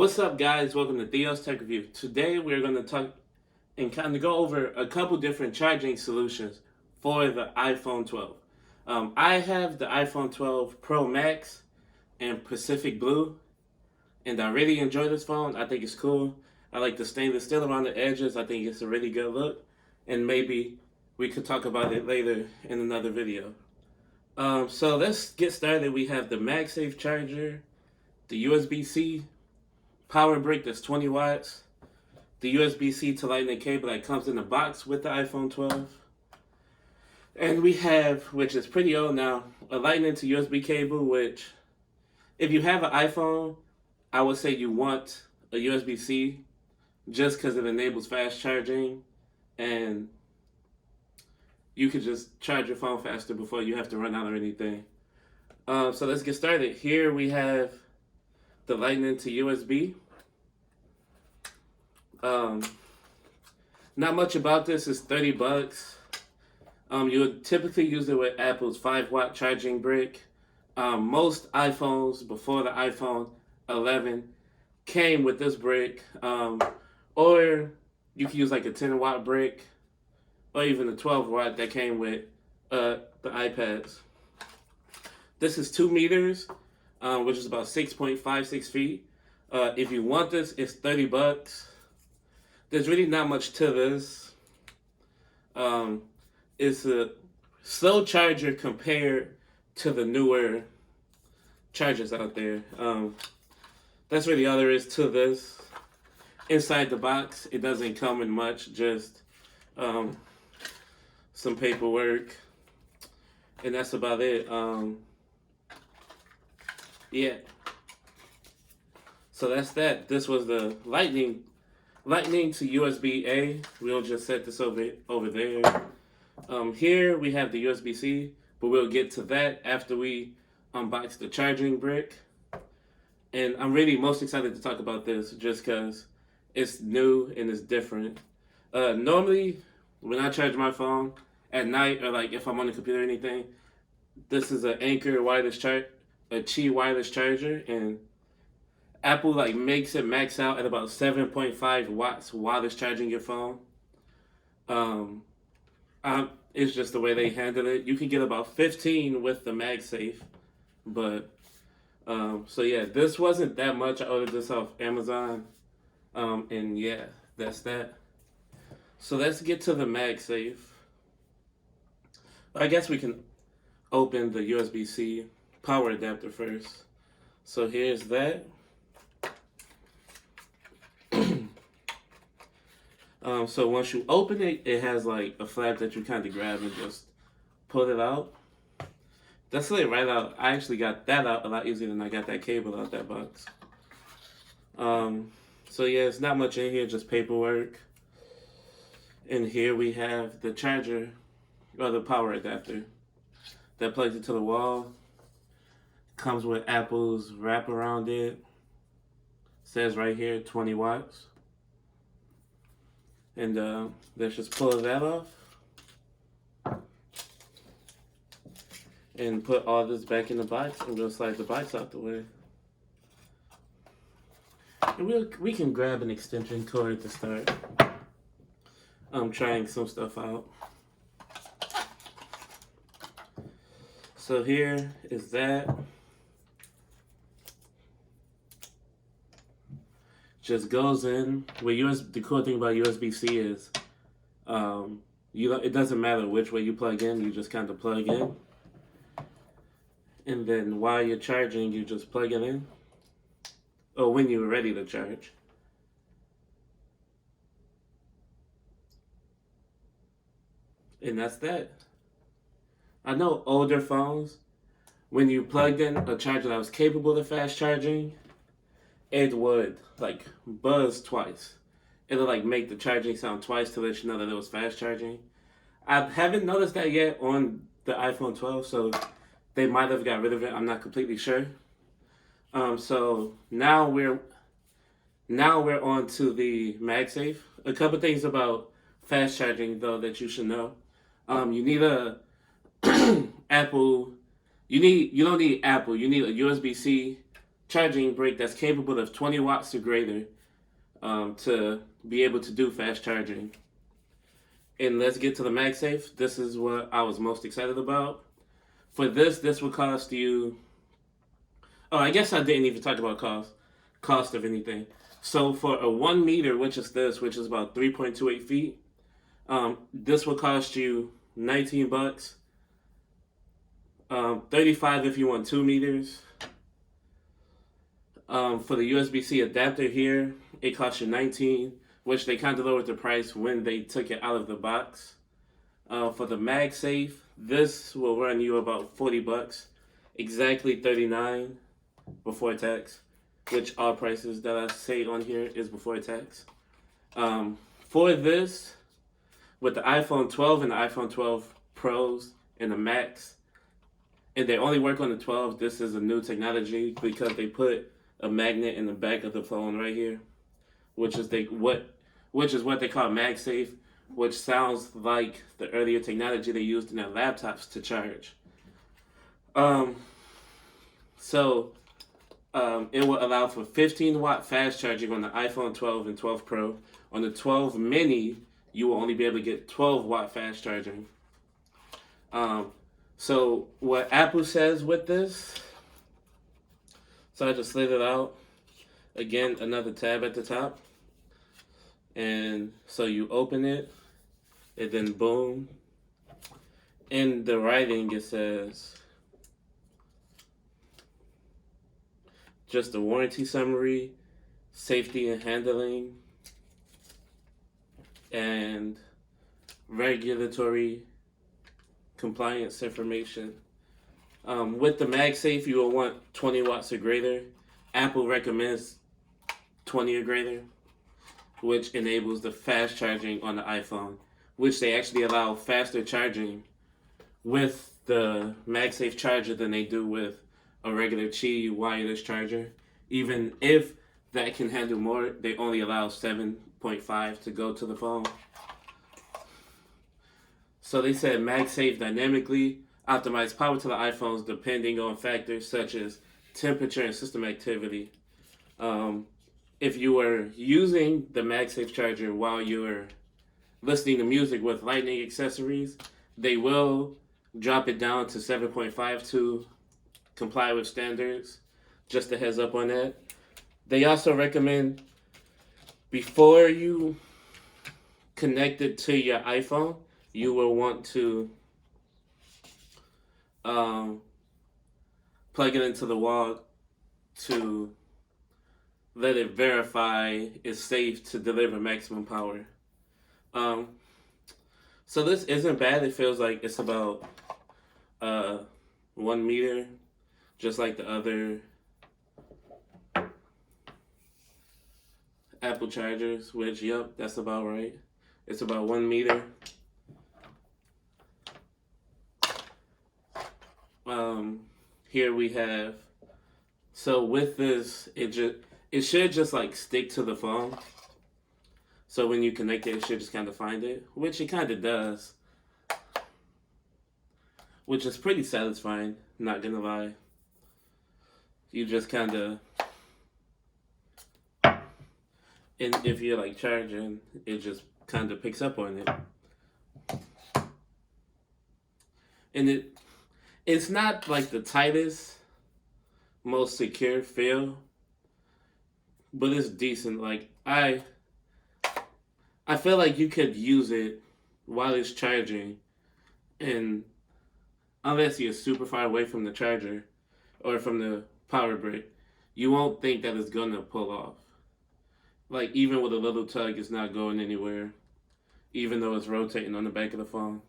What's up, guys? Welcome to Theo's Tech Review. Today we're going to talk and kind of go over a couple different charging solutions for the iPhone 12. I have the iPhone 12 Pro Max and Pacific Blue, and I really enjoy this phone. I think it's cool. I like the stainless steel around the edges. I think it's a really good look, and maybe we could talk about it later in another video. So let's get started. We have the MagSafe Charger, the USB-C power brick that's 20 watts, the USB-C to Lightning cable that comes in the box with the iPhone 12, and we have, which is pretty old now, a Lightning to USB cable, which if you have an iPhone, I would say you want a USB-C just because it enables fast charging and you could just charge your phone faster before you have to run out or anything. So let's get started. Here we have the Lightning to USB. Not much about this. It's $30. You would typically use it with Apple's 5-watt charging brick. Most iPhones before the iPhone 11 came with this brick, or you could use like a 10-watt brick, or even a 12-watt that came with the iPads. This is 2 meters, which is about 6.56 feet. If you want this, it's $30. There's really not much to this. It's a slow charger compared to the newer chargers out there. That's really all there is to this. Inside the box, it doesn't come in much, just some paperwork, and that's about it. Yeah. So that's that. This was the Lightning to USB-A. We'll just set this over there. Here we have the USB-C, but we'll get to that after we unbox the charging brick. And I'm really most excited to talk about this just because it's new and it's different. Normally, when I charge my phone at night, or like if I'm on the computer or anything, this is an Anker wireless a Qi wireless charger, and Apple like makes it max out at about 7.5 watts while it's charging your phone. It's just the way they handle it. You can get about 15 with the MagSafe, but so yeah, this wasn't that much. I ordered this off Amazon, and yeah, that's that. So let's get to the MagSafe. I guess we can open the USB-C power adapter first. So here's that. So once you open it, it has like a flap that you kind of grab and just pull it out. That's like right out. I actually got that out a lot easier than I got that cable out that box. So yeah, it's not much in here, just paperwork. And here we have the charger, or the power adapter that plugs into the wall. Comes with Apple's wrap around it. Says right here 20 watts. And let's just pull that off and put all this back in the box, and we'll slide the box out the way. And we can grab an extension cord to start trying some stuff out. So here is that. Just goes in. The cool thing about USB-C is, it doesn't matter which way you plug in. You just kind of plug in, and then while you're charging, you just plug it in. Or when you're ready to charge. And that's that. I know older phones, when you plugged in a charger that was capable of fast charging, it would like buzz twice. It'll like make the charging sound twice to let you know that it was fast charging. I haven't noticed that yet on the iPhone 12, so they might have got rid of it. I'm not completely sure. So now we're on to the MagSafe. A couple things about fast charging though that you should know. You need a Apple. You don't need Apple. You need a USB-C charging brick that's capable of 20 watts or greater to be able to do fast charging. And let's get to the MagSafe. This is what I was most excited about. For this would cost you. Oh, I guess I didn't even talk about cost of anything. So for a 1 meter, which is this, which is about 3.28 feet, this will cost you $19. 35 if you want 2 meters. For the USB-C adapter here, it costs you $19, which they kind of lowered the price when they took it out of the box. For the MagSafe, this will run you about $40, exactly $39 before tax, which all prices that I say on here is before tax. For this, with the iPhone 12 and the iPhone 12 Pros and the Max, and they only work on the 12, this is a new technology because they put a magnet in the back of the phone right here, which is what they call MagSafe, which sounds like the earlier technology they used in their laptops to charge. It will allow for 15-watt fast charging on the iPhone 12 and 12 Pro. On the 12 Mini, you will only be able to get 12-watt fast charging. So what Apple says with this, so I just slid it out. Again, another tab at the top. And so you open it, and then boom. In the writing, it says just a warranty summary, safety and handling, and regulatory compliance information. With the MagSafe, you will want 20 watts or greater. Apple recommends 20 or greater, which enables the fast charging on the iPhone, which they actually allow faster charging with the MagSafe charger than they do with a regular Qi wireless charger. Even if that can handle more, they only allow 7.5 to go to the phone. So they said MagSafe dynamically optimize power to the iPhones depending on factors such as temperature and system activity. If you were using the MagSafe charger while you're listening to music with lightning accessories, they will drop it down to 7.5 to comply with standards. Just a heads up on that. They also recommend before you connect it to your iPhone, you will want to plug it into the wall to let it verify it's safe to deliver maximum power. So this isn't bad. It feels like it's about 1 meter, just like the other Apple chargers, which, yep, that's about right. It's about 1 meter. Here we have, so with this, it should just like stick to the phone. So when you connect it, it should just kind of find it, which it kind of does, which is pretty satisfying, not gonna lie. You just kind of, and if you're like charging, it just kind of picks up on it. And it's not like the tightest, most secure feel, but it's decent. Like I feel like you could use it while it's charging, and unless you're super far away from the charger or from the power brick, you won't think that it's gonna pull off. Like even with a little tug, it's not going anywhere, even though it's rotating on the back of the phone.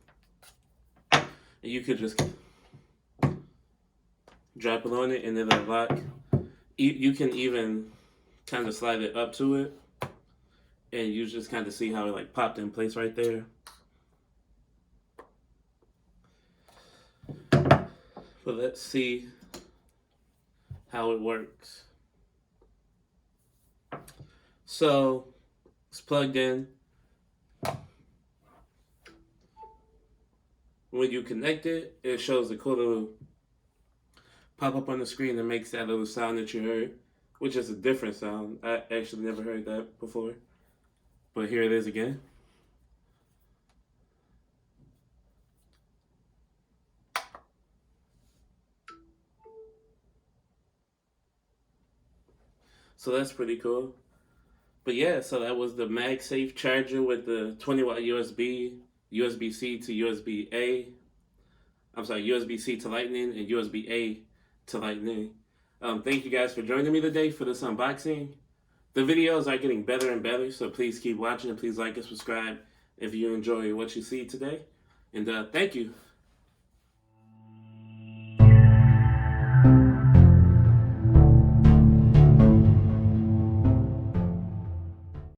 And you could just drop it on it and it'll lock. You can even kind of slide it up to it, and you just kind of see how it like popped in place right there. But let's see how it works. So it's plugged in. When you connect it, it shows a cool little pop up on the screen and makes that little sound that you heard, which is a different sound. I actually never heard that before, but here it is again. So that's pretty cool. But yeah, so that was the MagSafe charger with the 20-watt USB, USB-C to USB-A. I'm sorry, USB-C to Lightning and USB-A to Lightning. Thank you guys for joining me today for this unboxing. The videos are getting better and better, so please keep watching and please like and subscribe if you enjoy what you see today. And thank you.